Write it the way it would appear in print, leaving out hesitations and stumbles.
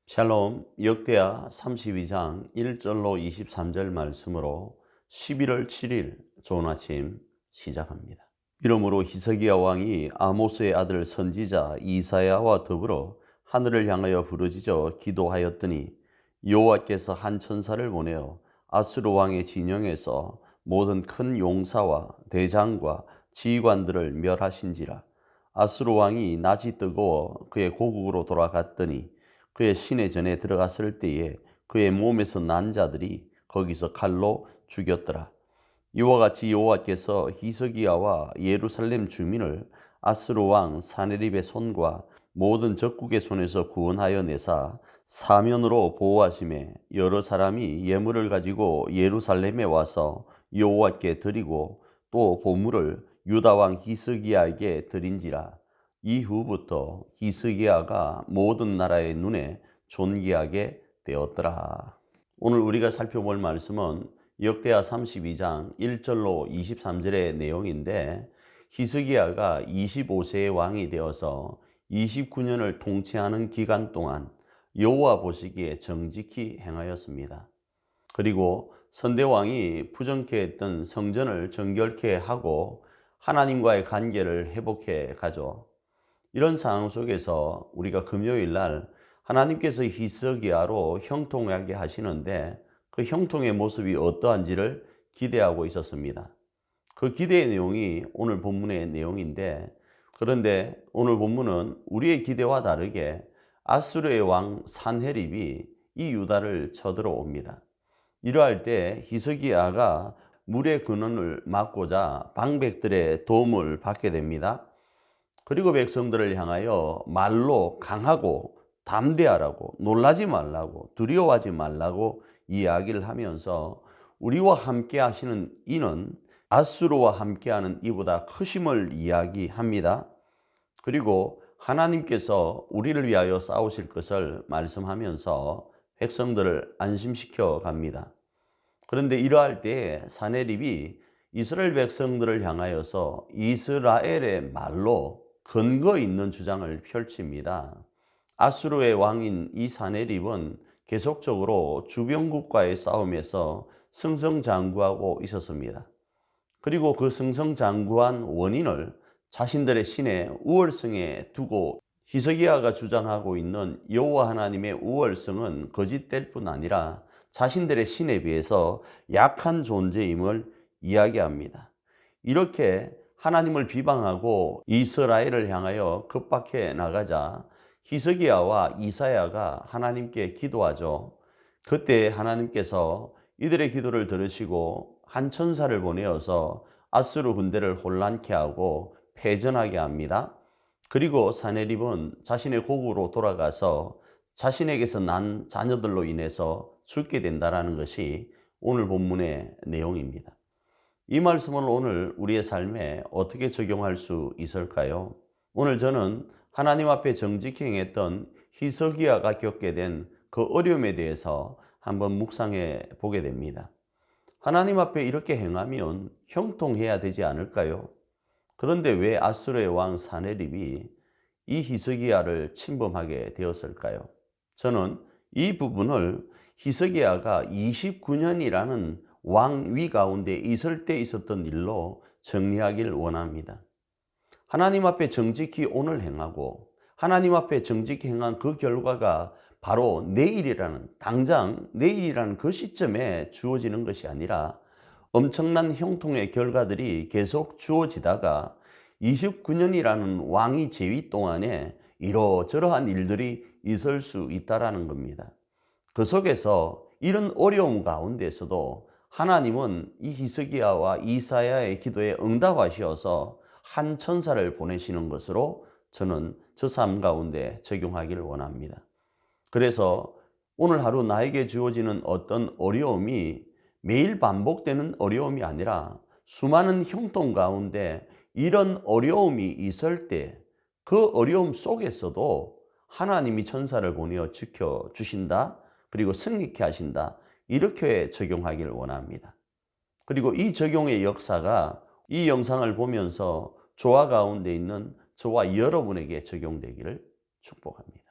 샬롬. 역대하 32장 1절로 23절 말씀으로 11월 7일 좋은 아침 시작합니다. 이러므로 히스기야 왕이 아모스의 아들 선지자 이사야와 더불어 하늘을 향하여 부르짖어 기도하였더니 여호와께서 한 천사를 보내어 아수르 왕의 진영에서 모든 큰 용사와 대장과 지휘관들을 멸하신지라. 아수르 왕이 낯이 뜨거워 그의 고국으로 돌아갔더니 그의 시내 전에 들어갔을 때에 그의 몸에서 난 자들이 거기서 칼로 죽였더라. 이와 같이 여호와께서 히스기야와 예루살렘 주민을 아수르 왕 사네립의 손과 모든 적국의 손에서 구원하여 내사 사면으로 보호하심에 여러 사람이 예물을 가지고 예루살렘에 와서 여호와께 드리고 또 보물을 유다 왕 히스기야에게 드린지라. 이후부터 히스기야가 모든 나라의 눈에 존귀하게 되었더라. 오늘 우리가 살펴볼 말씀은 역대하 32장 1절로 23절의 내용인데, 히스기야가 25세의 왕이 되어서 29년을 통치하는 기간 동안 여호와 보시기에 정직히 행하였습니다. 그리고 선대왕이 부정케 했던 성전을 정결케 하고 하나님과의 관계를 회복해 가죠. 이런 상황 속에서 우리가 금요일 날 하나님께서 히스기야로 형통하게 하시는데 그 형통의 모습이 어떠한지를 기대하고 있었습니다. 그 기대의 내용이 오늘 본문의 내용인데, 그런데 오늘 본문은 우리의 기대와 다르게 아수르의 왕 산헤립이 이 유다를 쳐들어옵니다. 이러할 때 히스기야가 물의 근원을 막고자 방백들의 도움을 받게 됩니다. 그리고 백성들을 향하여 말로 강하고 담대하라고, 놀라지 말라고, 두려워하지 말라고 이야기를 하면서 우리와 함께 하시는 이는 아수르와 함께하는 이보다 크심을 이야기합니다. 그리고 하나님께서 우리를 위하여 싸우실 것을 말씀하면서 백성들을 안심시켜 갑니다. 그런데 이러할 때 사네립이 이스라엘 백성들을 향하여서 이스라엘의 말로 근거 있는 주장을 펼칩니다. 아수르의 왕인 이 사네립은 계속적으로 주변국과의 싸움에서 승승장구하고 있었습니다. 그리고 그 승승장구한 원인을 자신들의 신의 우월성에 두고 히스기야가 주장하고 있는 여호와 하나님의 우월성은 거짓될 뿐 아니라 자신들의 신에 비해서 약한 존재임을 이야기합니다. 이렇게 하나님을 비방하고 이스라엘을 향하여 급박해 나가자 히스기야와 이사야가 하나님께 기도하죠. 그때 하나님께서 이들의 기도를 들으시고 한 천사를 보내어서 아수르 군대를 혼란케 하고 패전하게 합니다. 그리고 사네립은 자신의 고국으로 돌아가서 자신에게서 난 자녀들로 인해서 죽게 된다는 것이 오늘 본문의 내용입니다. 이 말씀을 오늘 우리의 삶에 어떻게 적용할 수 있을까요? 오늘 저는 하나님 앞에 정직히 행했던 히스기야가 겪게 된 그 어려움에 대해서 한번 묵상해 보게 됩니다. 하나님 앞에 이렇게 행하면 형통해야 되지 않을까요? 그런데 왜 아수르의 왕 사네립이 이 히스기야를 침범하게 되었을까요? 저는 이 부분을 히스기야가 29년이라는 왕위 가운데 있을 때 있었던 일로 정리하기를 원합니다. 하나님 앞에 정직히 오늘 행하고 하나님 앞에 정직히 행한 그 결과가 바로 내일이라는, 당장 내일이라는 그 시점에 주어지는 것이 아니라 엄청난 형통의 결과들이 계속 주어지다가 29년이라는 왕위 재위 동안에 이러저러한 일들이 있을 수 있다는 겁니다. 그 속에서 이런 어려움 가운데서도 하나님은 이 히스기야와 이사야의 기도에 응답하셔서 한 천사를 보내시는 것으로 저는 저 삶 가운데 적용하기를 원합니다. 그래서 오늘 하루 나에게 주어지는 어떤 어려움이 매일 반복되는 어려움이 아니라 수많은 형통 가운데 이런 어려움이 있을 때 그 어려움 속에서도 하나님이 천사를 보내어 지켜주신다, 그리고 승리케 하신다, 이렇게 적용하기를 원합니다. 그리고 이 적용의 역사가 이 영상을 보면서 조화 가운데 있는 저와 여러분에게 적용되기를 축복합니다.